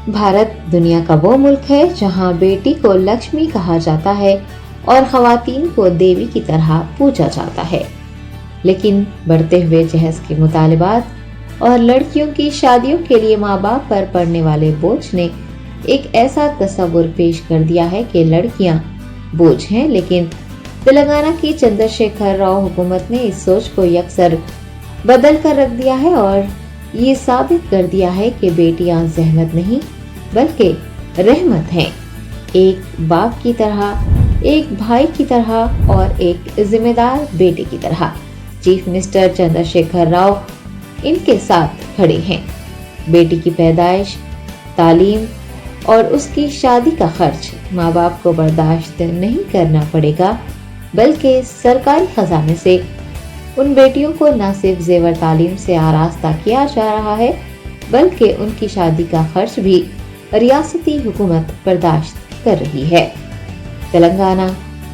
भारत दुनिया का वो मुल्क है जहाँ बेटी को लक्ष्मी कहा जाता है और खवातीन को देवी की तरह पूजा जाता है। लेकिन बढ़ते हुए जहेज के मुतालिबात और लड़कियों की शादियों के लिए माँ बाप पर पड़ने वाले बोझ ने एक ऐसा तस्वुर पेश कर दिया है कि लड़कियां बोझ हैं, लेकिन तेलंगाना की चंद्रशेखर राव हुकूमत ने इस सोच को यकसर बदल कर रख दिया है और ये साबित कर दिया है कि बेटियां जहमत नहीं बल्कि रहमत हैं। एक बाप की तरह, एक भाई की तरह और एक जिम्मेदार बेटे की तरह चीफ मिनिस्टर चंद्रशेखर राव इनके साथ खड़े हैं। बेटी की पैदाइश, तालीम और उसकी शादी का खर्च माँ बाप को बर्दाश्त नहीं करना पड़ेगा, बल्कि सरकारी खजाने से उन बेटियों को न सिर्फ जेवर तालीम से आरास्ता किया जा रहा है, बल्कि उनकी शादी का खर्च भी रियासती हुकूमत बर्दाश्त कर रही है। तेलंगाना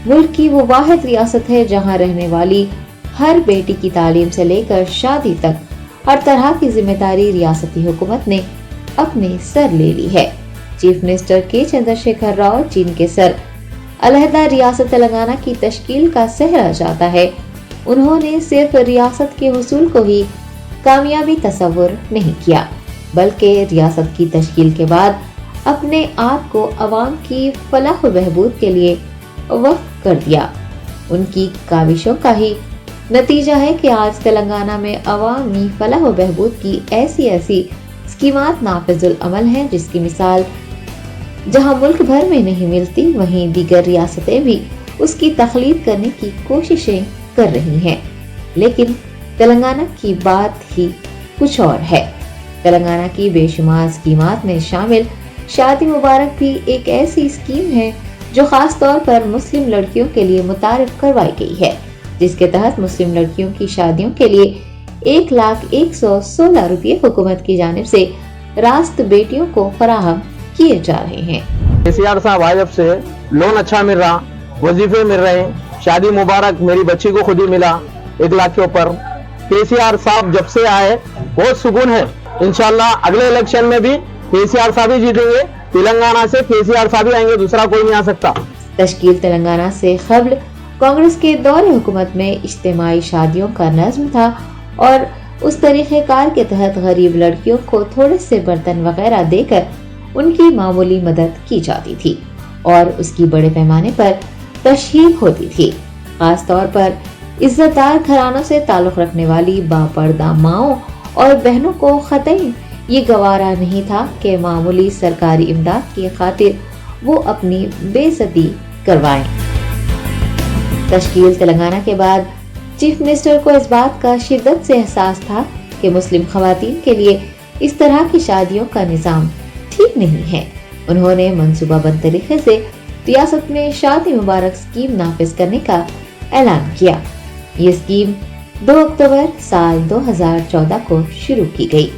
मुल्क की वो वाहिद रियासत है जहाँ रहने वाली हर बेटी की तालीम से लेकर शादी तक हर तरह की जिम्मेदारी रियासती हुकूमत ने अपने सर ले ली है। चीफ मिनिस्टर के चंद्रशेखर राव, जिनके सर अलहदा रियासत तेलंगाना की तश्कील का सहरा जाता है, उन्होंने सिर्फ रियासत के हुसूल को ही कामयाबी तस्वुर नहीं किया, बल्कि रियासत की तश्कील के बाद अपने आप को अवाम की फलाह व बहबूद के लिए वक्फ कर दिया। उनकी काविशों का ही नतीजा है कि आज तेलंगाना में अवामी फलाह व बहबूद की ऐसी स्कीमात नाफिजुल अमल हैं, जिसकी मिसाल जहां मुल्क भर में नहीं मिलती, वहीं दीगर रियासतें भी उसकी तख्लीद करने की कोशिशें कर रही हैं। लेकिन तेलंगाना की बात ही कुछ और है। तेलंगाना की बेशुमार स्कीमात में शामिल शादी मुबारक भी एक ऐसी स्कीम है जो खास तौर पर मुस्लिम लड़कियों के लिए मुतारिफ करवाई गई है, जिसके तहत मुस्लिम लड़कियों की शादियों के लिए 1,116 रुपये हुकूमत की जानिब से रास्त बेटियों को फराहम किए जा रहे हैं। केसीआर साहब आए जब से लोन अच्छा मिल रहा, वजीफे मिल रहे, शादी मुबारक मेरी बच्ची को खुद ही मिला 1 लाख के ऊपर। केसीआर साहब जब से आए बहुत सुकून है। इंशाल्लाह अगले इलेक्शन में भी केसीआर साहब ही जीतेंगे। तेलंगाना से केसीआर साहब ही आएंगे, दूसरा कोई नहीं आ सकता। तश्कील तेलंगाना से कब्ल कांग्रेस के दौरे हुकूमत में इज्तिमाई शादियों का नज़्म था और उस तरीक़ेकार के तहत गरीब लड़कियों को थोड़े से बर्तन वगैरह देकर उनकी मामूली मदद की जाती थी और उसकी बड़े पैमाने पर तशहीर होती थी। खास तौर पर इज्जतदार घरानों से ताल्लुक़ रखने वाली बापर्दा माओं और बहनों को ख़तई ये गवारा नहीं था कि मामूली सरकारी इमदाद की खातिर वो अपनी बेइज्जती करवाएं। तश्कील तेलंगाना के बाद चीफ मिनिस्टर को इस बात का शिद्दत से एहसास था कि मुस्लिम खवातीन के लिए इस तरह की शादियों का निज़ाम ठीक नहीं है। उन्होंने मंसूबाबंद तरीके से रियासत में शादी मुबारक स्कीम नाफिज करने का ऐलान किया। ये स्कीम 2 अक्टूबर साल 2014 को शुरू की गई।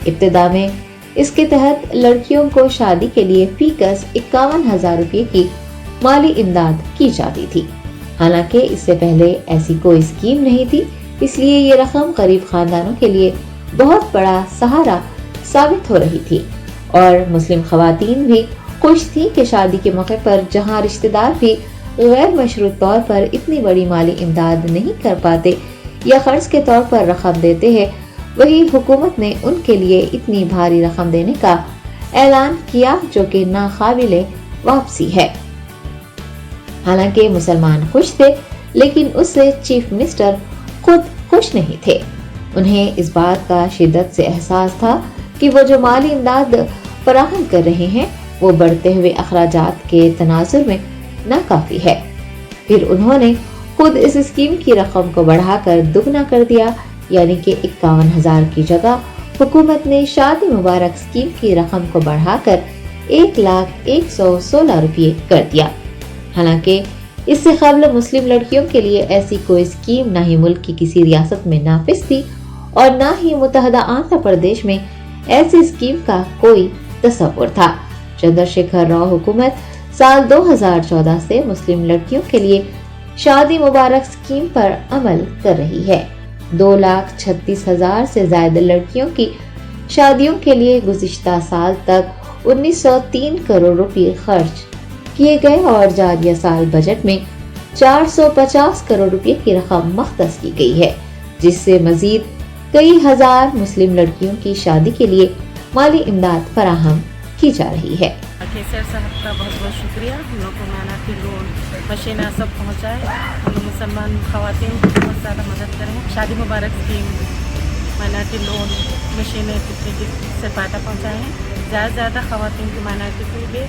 इब्तिदा में इसके तहत लड़कियों को शादी के लिए फीकस 51,000 रुपये की माली इमदाद की जाती थी। हालांकि इससे पहले ऐसी कोई स्कीम नहीं थी, इसलिए ये रकम गरीब खानदानों के लिए बहुत बड़ा सहारा साबित हो रही थी और मुस्लिम खवातीन भी खुश थी कि शादी के मौके पर जहां रिश्तेदार भी गैर मशरूत तौर पर इतनी बड़ी माली इमदाद नहीं कर पाते या खर्च के तौर पर रकम देते हैं, वही हुकूमत ने उनके लिए इतनी भारी रकम देने का ऐलान किया जो कि नाकाबिले वापसी है। हालांकि मुसलमान खुश थे, लेकिन उससे चीफ मिनिस्टर खुद खुश नहीं थे। उन्हें इस बात का शिद्दत से एहसास था कि वो जो माली इमदाद फराहम कर रहे हैं वो बढ़ते हुए अखराजात के तनाजुर में नाकाफी है। फिर उन्होंने खुद इस स्कीम की रकम को बढ़ाकर दुगना कर दिया, यानी कि 51,000 की जगह हुकूमत ने शादी मुबारक स्कीम की रकम को बढ़ाकर 1,116 रुपये कर दिया। हालांकि इससे कबल मुस्लिम लड़कियों के लिए ऐसी कोई स्कीम ना ही मुल्क की किसी रियासत में नाफिज थी और ना ही मुत्तहदा आंध्र प्रदेश में ऐसी स्कीम का कोई तस्वुर था। चंद्रशेखर राव हुकूमत साल 2014 से मुस्लिम लड़कियों के लिए शादी मुबारक स्कीम पर अमल कर रही है। 2,36,000 से ज्यादा लड़कियों की शादियों के लिए गुज़िश्ता साल तक 1903 करोड़ रुपए खर्च किए गए और जारिया साल बजट में 450 करोड़ रुपए की रकम मख्तस की गई है, जिससे मजीद कई हजार मुस्लिम लड़कियों की शादी के लिए माली इमदाद फराहम की जा रही है। केसर साहब का बहुत बहुत शुक्रिया, हम लोग को माइनॉरिटी लोन मशीना सब पहुँचाए, हम लोग मुसलमान खवातीन को बहुत ज़्यादा मदद करें। शादी मुबारक स्कीम, माइनॉरिटी लोन मशीनें से फ़ायदा पहुँचाए हैं। ज़्यादा से ज़्यादा खवातीन की माइनॉरिटी को भी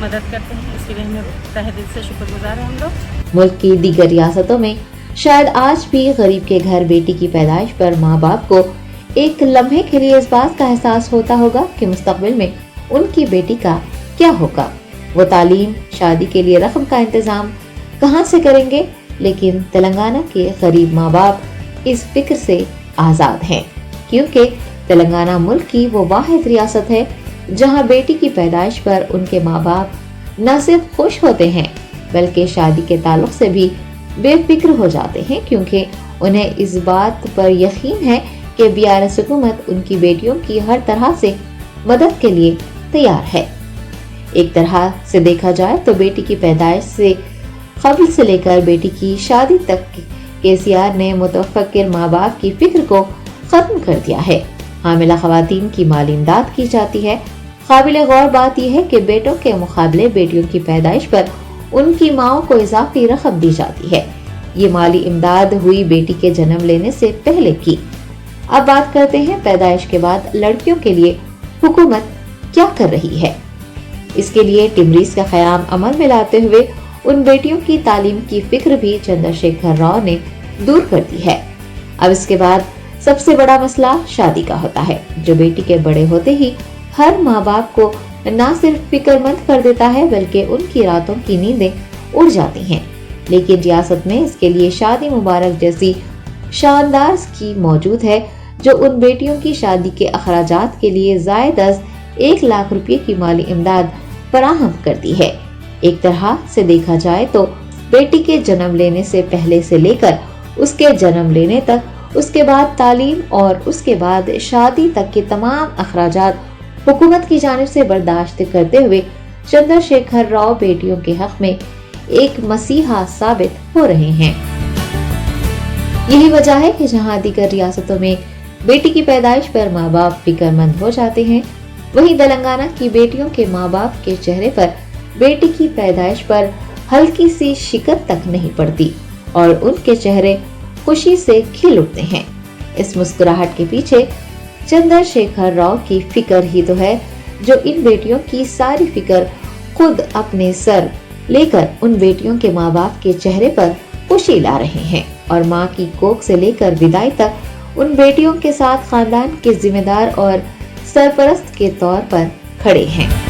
मदद करते हैं, इसके लिए हमें तहे दिल से शुक्रगुजार हैं हम लोग। मुल्क की दीगर रियासतों में शायद आज भी गरीब के घर बेटी की पैदाइश पर माँ बाप को एक लम्हे के लिए इस बात का एहसास होता होगा कि मुस्तकबिल में उनकी बेटी का क्या होगा। वो तालीम, शादी के लिए रकम का इंतजाम कहाँ से करेंगे, लेकिन तेलंगाना के गरीब माँ बाप इस फिक्र से आज़ाद हैं, क्योंकि तेलंगाना मुल्क की वो वाहिद रियासत है जहाँ बेटी की पैदाइश पर उनके माँ बाप न सिर्फ खुश होते हैं बल्कि शादी के ताल्लुक से भी बेफिक्र हो जाते हैं, क्योंकि उन्हें इस बात पर यकीन है कि BRS हुकूमत उनकी बेटियों की हर तरह से मदद के लिए तैयार है। एक तरह से देखा जाए तो बेटी की पैदाइश से कबल से लेकर बेटी की शादी तक KCR ने मुतफक्किर माँ बाप की फिक्र को खत्म कर दिया है। हामिला खवातीन की माली इमदाद की जाती है। काबिल गौर बात यह है कि बेटों के मुकाबले बेटियों की पैदाइश पर उनकी माओं को इजाफी रकम दी जाती है। ये माली इमदाद हुई बेटी के जन्म लेने से पहले की। अब बात करते हैं पैदाइश के बाद लड़कियों के लिए हुकूमत क्या कर रही है। इसके लिए टिमरीज का क़याम अमल में लाते हुए उन बेटियों की तालीम की फिक्र भी चंद्रशेखर राव ने दूर कर दी है। अब इसके बाद सबसे बड़ा मसला शादी का होता है, जो बेटी के बड़े होते ही हर माँ बाप को न सिर्फ फिक्रमंद कर देता है बल्कि उनकी रातों की नींदें उड़ जाती हैं। लेकिन रियासत में इसके लिए शादी मुबारक जैसी शानदार स्कीम मौजूद है जो उन बेटियों की शादी के अखराजात के लिए ज़ायद 1 लाख रुपए की माली इमदाद फराहम करती है। एक तरह से देखा जाए तो बेटी के जन्म लेने से पहले से लेकर उसके जन्म लेने तक, उसके बाद तालीम और उसके बाद शादी तक के तमाम अखराजात हुकूमत की जानिब से बर्दाश्त करते हुए चंद्रशेखर राव बेटियों के हक में एक मसीहा साबित हो रहे हैं। यही वजह है कि जहां दीगर रियासतों में बेटी की पैदाइश पर माँ बाप फिक्रमंद हो जाते हैं, वहीं तेलंगाना की बेटियों के माँ बाप के चेहरे पर बेटी की पैदाइश पर हल्की सी शिकन तक नहीं पड़ती और उनके चेहरे खुशी से खिल उठते हैं। इस मुस्कुराहट के पीछे चंद्रशेखर राव की फिक्र ही तो है, जो इन बेटियों की सारी फिक्र खुद अपने सर लेकर उन बेटियों के माँ बाप के चेहरे पर खुशी ला रहे हैं और माँ की कोख से लेकर विदाई तक उन बेटियों के साथ खानदान के जिम्मेदार और सरपरस्त के तौर पर खड़े हैं।